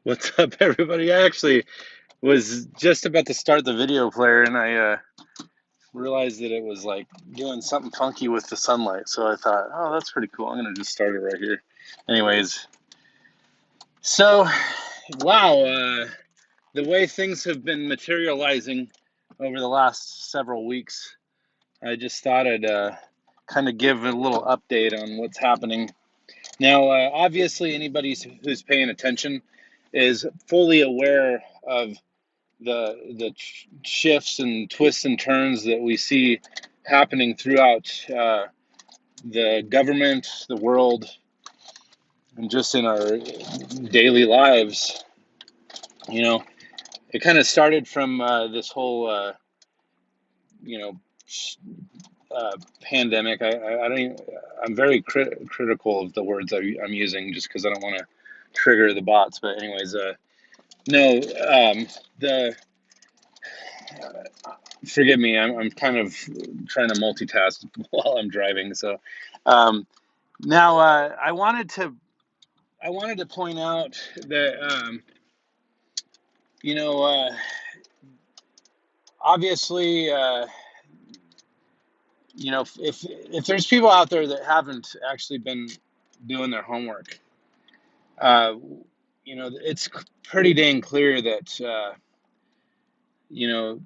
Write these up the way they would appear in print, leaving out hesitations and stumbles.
What's up, everybody? I actually was just about to start the video player and I realized that it was like doing something funky with the sunlight. So I thought, oh, that's pretty cool. I'm going to just start it right here. Anyways, so wow, the way things have been materializing over the last several weeks, I just thought I'd kind of give a little update on what's happening. Now, obviously, anybody who's paying attention is fully aware of the shifts and twists and turns that we see happening throughout the government, the world, and just in our daily lives. You know, it kind of started from this whole, you know, pandemic. I don't even, I'm very critical of the words I'm using just because I don't want to trigger the bots. But anyways, no, the forgive me. I'm kind of trying to multitask while I'm driving. So um, now I wanted to point out that you know obviously if there's people out there that haven't actually been doing their homework, uh, it's pretty dang clear that you know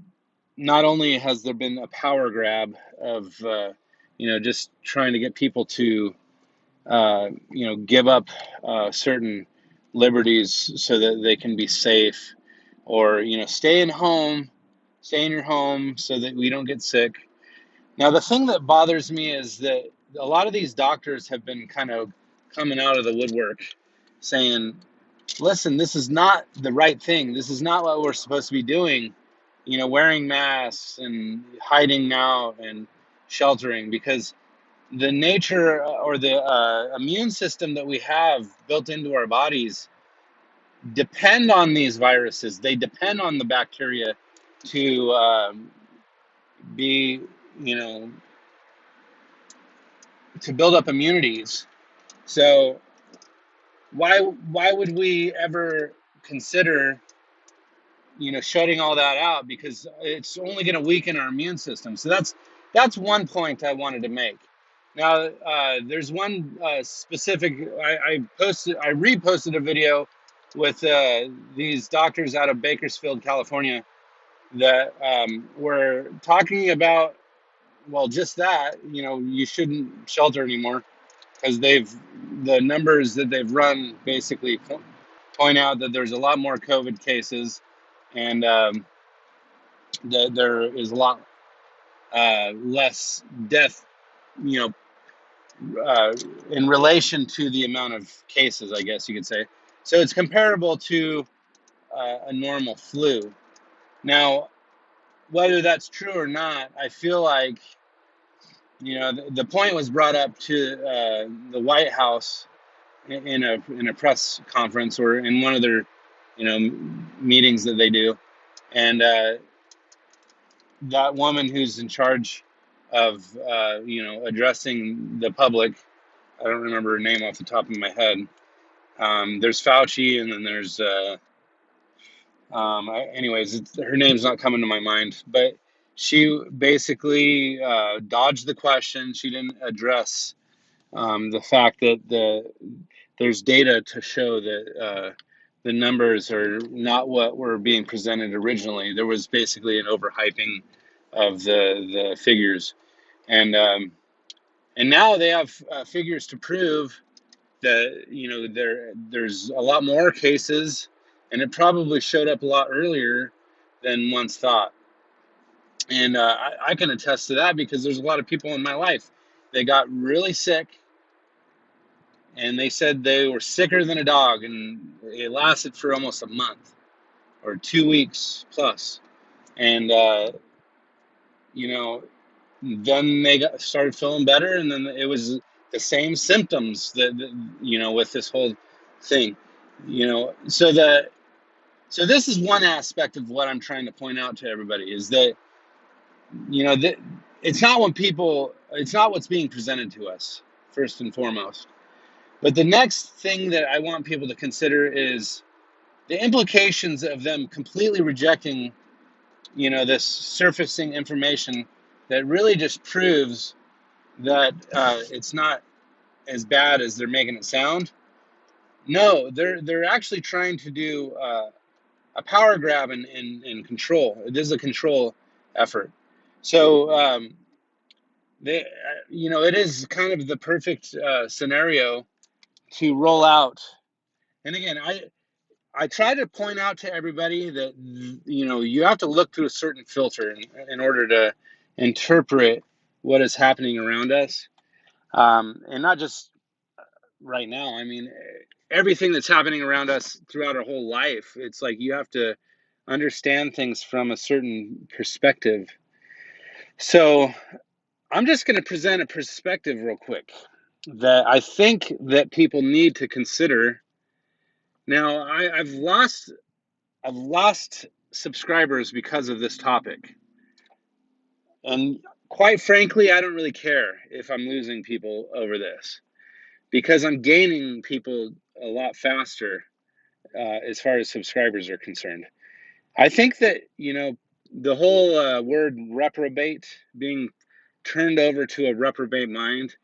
not only has there been a power grab of just trying to get people to give up certain liberties so that they can be safe, or stay in your home so that we don't get sick. Now, the thing that bothers me is that a lot of these doctors have been kind of coming out of the woodwork saying, listen, this is not the right thing. This is not what we're supposed to be doing, wearing masks and hiding out and sheltering, because the nature or the immune system that we have built into our bodies depend on these viruses. They depend on the bacteria to be, you know, to build up immunities. So why would we ever consider, shutting all that out, because it's only going to weaken our immune system. So that's one point I wanted to make. Now, there's one specific. I reposted a video with these doctors out of Bakersfield, California, that were talking about, well, just that. You shouldn't shelter anymore because the numbers that they've run basically point out that there's a lot more COVID cases, and that there is a lot less death, you in relation to the amount of cases, I guess you could say. So it's comparable to a normal flu. Now, whether that's true or not, I feel like, the point was brought up to the White House in a press conference, or in one of their, meetings that they do, and that woman who's in charge of addressing the public. I don't remember her name off the top of my head. There's Fauci, and then there's anyways, her name's not coming to my mind, but she basically dodged the question. She didn't address the fact that there's data to show that the numbers are not what were being presented originally. There was basically an overhyping of the figures, and now they have figures to prove that there's a lot more cases, and it probably showed up a lot earlier than once thought. And I can attest to that because there's a lot of people in my life. They got really sick, and they said they were sicker than a dog, and it lasted for almost a month or 2 weeks plus. And you know, then they started feeling better, and then it was the same symptoms that with this whole thing. So this is one aspect of what I'm trying to point out to everybody, is that that it's not what's being presented to us first and foremost. But the next thing that I want people to consider is the implications of them completely rejecting, this surfacing information that really just proves that it's not as bad as they're making it sound. No, they're actually trying to do a power grab and control. It is a control effort. So it is kind of the perfect scenario to roll out. And again, I try to point out to everybody that you have to look through a certain filter in order to interpret what is happening around us, and not just right now. I mean, everything that's happening around us throughout our whole life. It's like you have to understand things from a certain perspective. So I'm just going to present a perspective real quick that I think that people need to consider. Now, I've lost subscribers because of this topic, and quite frankly, I don't really care if I'm losing people over this because I'm gaining people a lot faster as far as subscribers are concerned. I think that the whole word reprobate being turned over to a reprobate mind,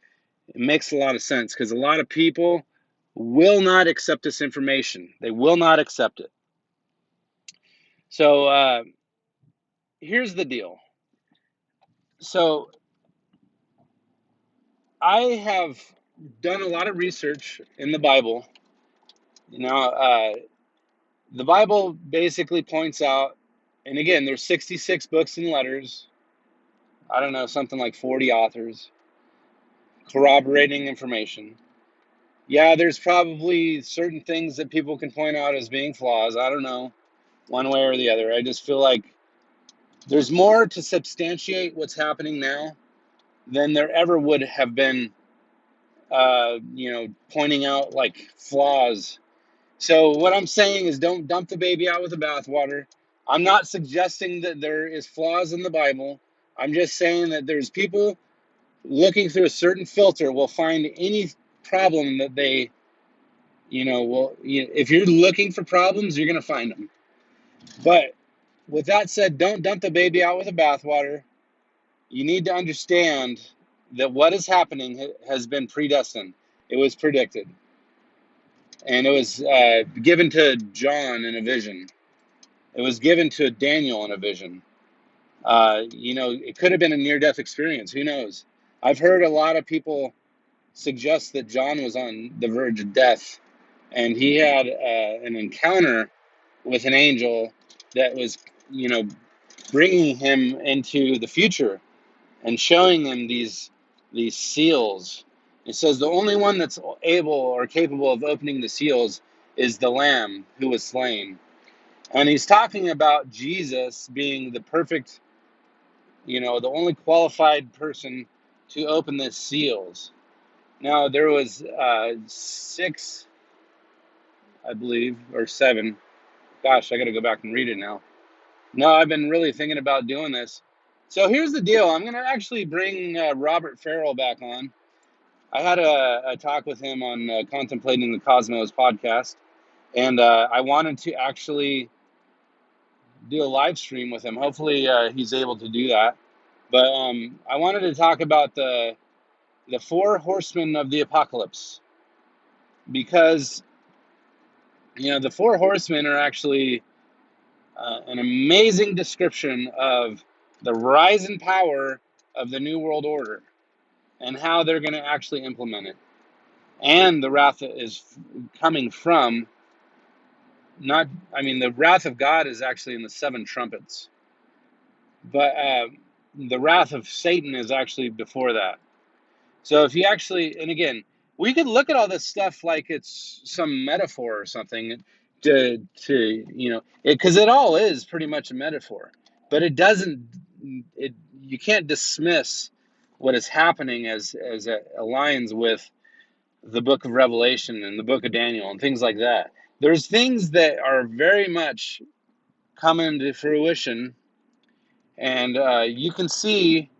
it makes a lot of sense because a lot of people will not accept this information. They will not accept it. So here's the deal. So I have done a lot of research in the Bible. The Bible basically points out, and again, there's 66 books and letters. I don't know, something like 40 authors corroborating information. Yeah, there's probably certain things that people can point out as being flaws. I don't know, one way or the other. I just feel like there's more to substantiate what's happening now than there ever would have been, pointing out like flaws. So what I'm saying is don't dump the baby out with the bathwater. I'm not suggesting that there is flaws in the Bible. I'm just saying that there's people looking through a certain filter will find any problem that they, if you're looking for problems, you're going to find them. But with that said, don't dump the baby out with the bathwater. You need to understand that what is happening has been predestined. It was predicted. And it was given to John in a vision. It was given to Daniel in a vision. It could have been a near-death experience. Who knows? I've heard a lot of people suggest that John was on the verge of death, and he had an encounter with an angel that was, bringing him into the future and showing him these seals. It says the only one that's able or capable of opening the seals is the Lamb who was slain. And he's talking about Jesus being the perfect, the only qualified person to open the seals. Now, there was 6, I believe, or 7. Gosh, I got to go back and read it now. No, I've been really thinking about doing this. So here's the deal. I'm going to actually bring Robert Ferrell back on. I had a talk with him on Contemplating the Cosmos podcast, and I wanted to actually do a live stream with him. Hopefully he's able to do that. But I wanted to talk about the 4 horsemen of the apocalypse, because the 4 horsemen are actually an amazing description of the rise in power of the New World Order and how they're going to actually implement it. And the wrath is coming from the wrath of God is actually in the 7 trumpets. But the wrath of Satan is actually before that. So if you actually, and again, we could look at all this stuff like it's some metaphor or something because it all is pretty much a metaphor, but it doesn't, you can't dismiss what is happening as it aligns with the book of Revelation and the book of Daniel and things like that. There's things that are very much coming to fruition, and you can see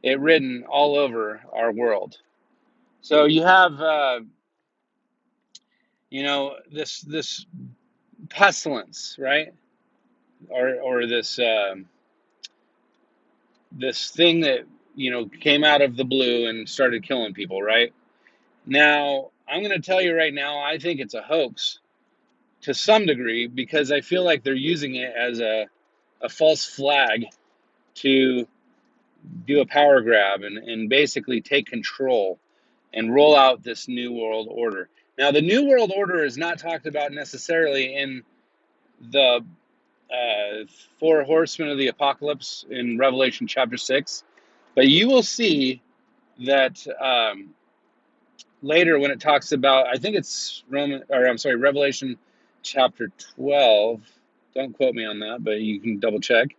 it written all over our world. So you have, this pestilence, right? Or this thing that came out of the blue and started killing people, right? Now, I'm going to tell you right now, I think it's a hoax to some degree, because I feel like they're using it as a false flag to do a power grab and basically take control and roll out this new world order. Now, the new world order is not talked about necessarily in the four horsemen of the apocalypse in Revelation chapter 6, but you will see that later when it talks about, I think it's Revelation chapter 12. Don't quote me on that, but you can double check.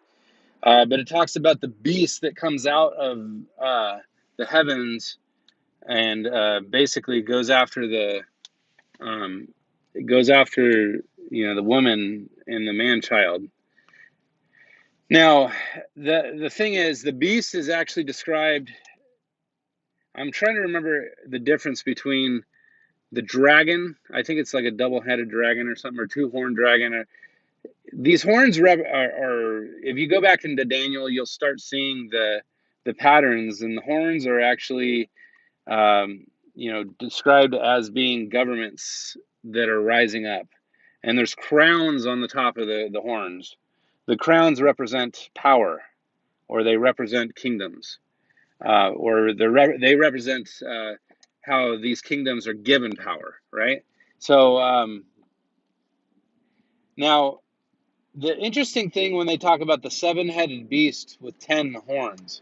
But it talks about the beast that comes out of the heavens and basically goes after it goes after the woman and the man child. Now, the thing is, the beast is actually described. I'm trying to remember the difference between the dragon. I think it's like a double-headed dragon or something, or two-horned dragon. These horns are, if you go back into Daniel, you'll start seeing the patterns, and the horns are actually described as being governments that are rising up. And there's crowns on the top of the horns. The crowns represent power, or they represent kingdoms, or they represent how these kingdoms are given power, right? So now, the interesting thing when they talk about the seven-headed beast with 10 horns,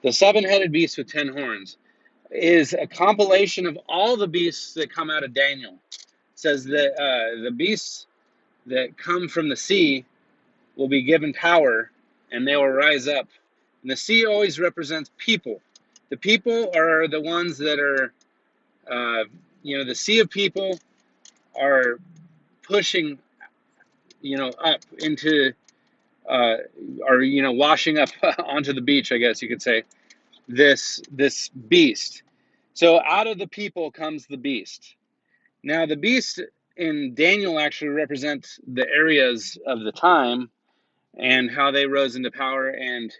the seven-headed beast with 10 horns is a compilation of all the beasts that come out of Daniel. It says that the beasts that come from the sea will be given power, and they will rise up. And the sea always represents people. The people are the ones that are, the sea of people are pushing, up into, or washing up onto the beach, I guess you could say, this beast. So out of the people comes the beast. Now, the beast in Daniel actually represents the areas of the time and how they rose into power. And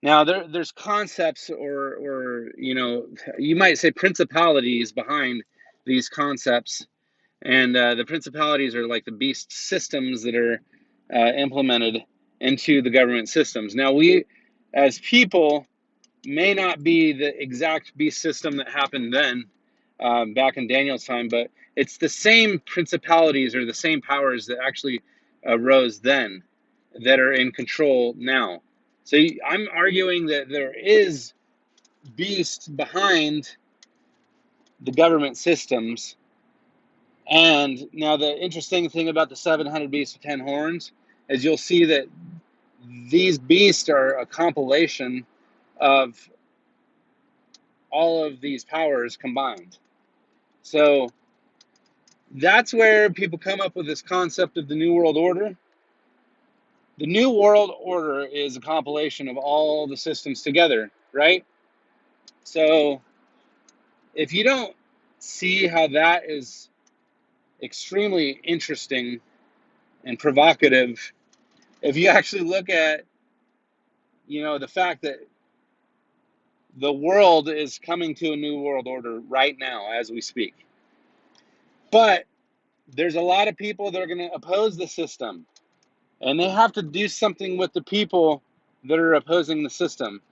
now there's concepts, or you might say principalities behind these concepts. And the principalities are like the beast systems that are implemented into the government systems. Now, we as people may not be the exact beast system that happened then, back in Daniel's time, but it's the same principalities or the same powers that actually arose then that are in control now. So I'm arguing that there is beast behind the government systems. And now the interesting thing about the 700 beasts with 10 horns is you'll see that these beasts are a compilation of all of these powers combined. So that's where people come up with this concept of the New World Order. The New World Order is a compilation of all the systems together, right? So if you don't see how that is extremely interesting and provocative, if you actually look at, the fact that the world is coming to a new world order right now as we speak. But there's a lot of people that are going to oppose the system. And they have to do something with the people that are opposing the system.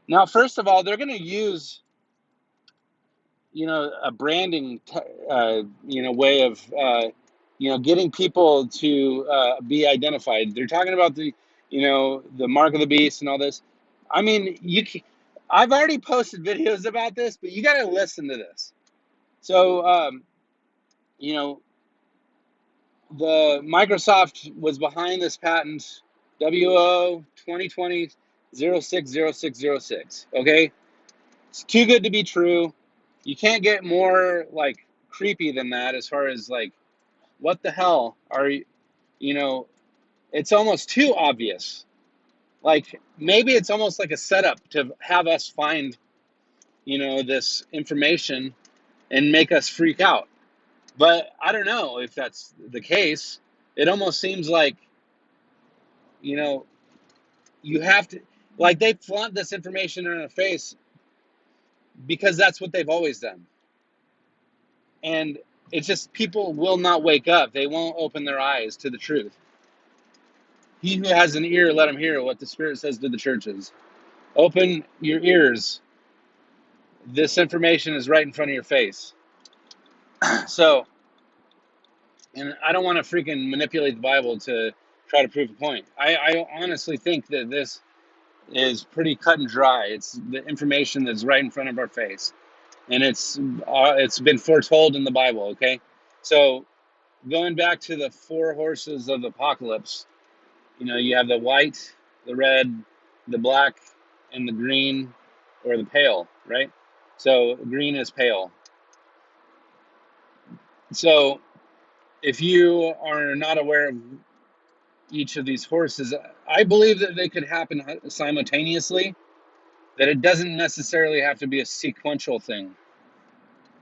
Now, first of all, they're going to use, a branding, way of, getting people to be identified. They're talking about the mark of the beast and all this. I mean, I've already posted videos about this, but you got to listen to this. So, the Microsoft was behind this patent, WO 2020 060606. Okay, it's too good to be true. You can't get more like creepy than that. As far as like, what the hell are you? It's almost too obvious. Like maybe it's almost like a setup to have us find, this information and make us freak out. But I don't know if that's the case. It almost seems like, you know, you have to, like, they flaunt this information in our face because that's what they've always done. And it's just people will not wake up. They won't open their eyes to the truth. He who has an ear, let him hear what the Spirit says to the churches. Open your ears. This information is right in front of your face. So, and I don't want to freaking manipulate the Bible to try to prove a point. I honestly think that this is pretty cut and dry. It's the information that's right in front of our face, and it's been foretold in the Bible. Okay, so going back to the four horses of the apocalypse, you have the white, the red, the black, and the green, or the pale, right? So green is pale. So if you are not aware of each of these horses, I believe that they could happen simultaneously, that it doesn't necessarily have to be a sequential thing.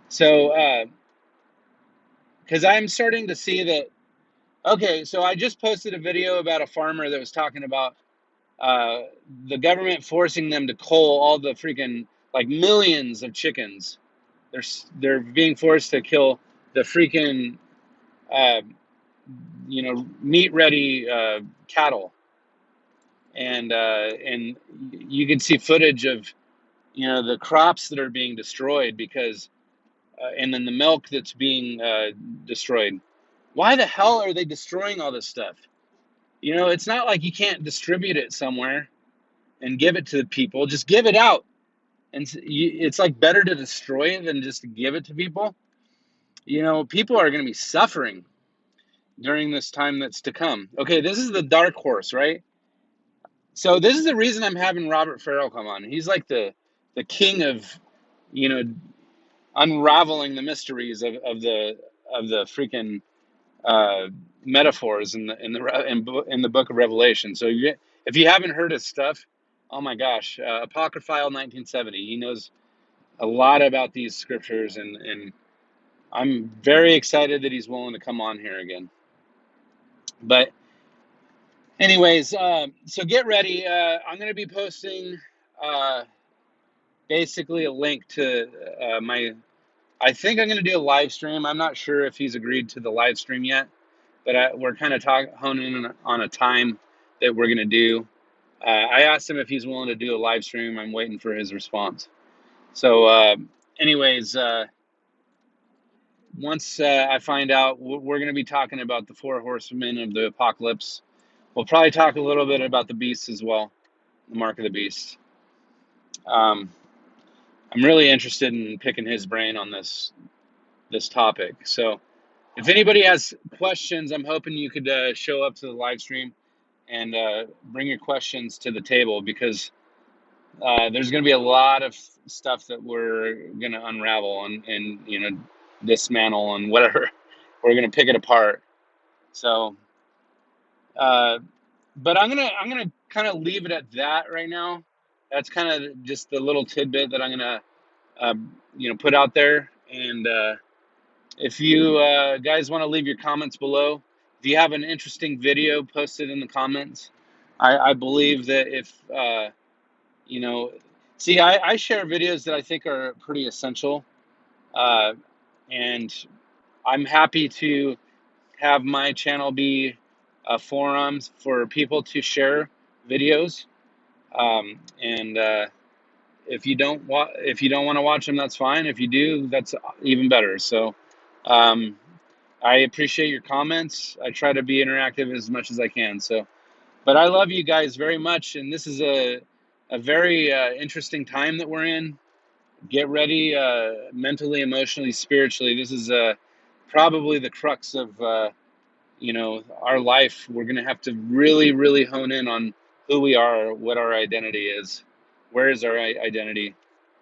So, because I'm starting to see that, okay, so I just posted a video about a farmer that was talking about uh, the government forcing them to cull all the freaking, like, millions of chickens. They're being forced to kill the freaking, uh, meat ready cattle. And you can see footage of the crops that are being destroyed because and then the milk that's being destroyed. Why the hell are they destroying all this stuff? It's not like you can't distribute it somewhere and give it to the people. Just give it out. And it's like better to destroy it than just to give it to people. People are going to be suffering during this time that's to come. Okay, this is the dark horse, right? So this is the reason I'm having Robert Ferrell come on. He's like the king of, you know, unraveling the mysteries of the freaking metaphors in the book of Revelation. So if you haven't heard his stuff, oh my gosh, Apocryphal 1970. He knows a lot about these scriptures, and I'm very excited that he's willing to come on here again. But anyways, so get ready. I'm going to be posting basically a link to I think I'm going to do a live stream. I'm not sure if he's agreed to the live stream yet, but we're kind of honing in on a time that we're going to do. I asked him if he's willing to do a live stream. I'm waiting for his response. So, anyways, once I find out, we're going to be talking about the four horsemen of the apocalypse. We'll probably talk a little bit about the beast as well, the mark of the beast. I'm really interested in picking his brain on this topic. So if anybody has questions, I'm hoping you could show up to the live stream and bring your questions to the table, because there's going to be a lot of stuff that we're going to unravel and dismantle and whatever. We're going to pick it apart. So, but I'm gonna kind of leave it at that right now. That's kind of just the little tidbit that I'm gonna put out there. And if you guys want to leave your comments below, if you have an interesting video, post it in the comments. I believe that if see, I share videos that I think are pretty essential, and I'm happy to have my channel be a forum for people to share videos. And if you don't want to watch them, that's fine. If you do, that's even better. So um, I appreciate your comments. I try to be interactive as much as I can. So, but I love you guys very much, and this is a very interesting time that we're in. Get ready, mentally, emotionally, spiritually. This is probably the crux of our life. We're going to have to really, really hone in on who we are, what our identity is. Where is our identity?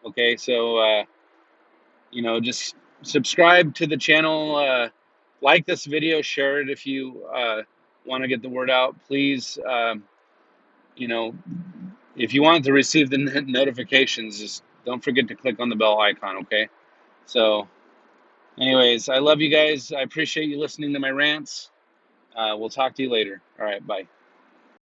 Okay, so just subscribe to the channel, like this video, share it if you want to get the word out. Please, if you want to receive the notifications, just don't forget to click on the bell icon. Okay, so anyways, I love you guys. I appreciate you listening to my rants. We'll talk to you later. All right, bye.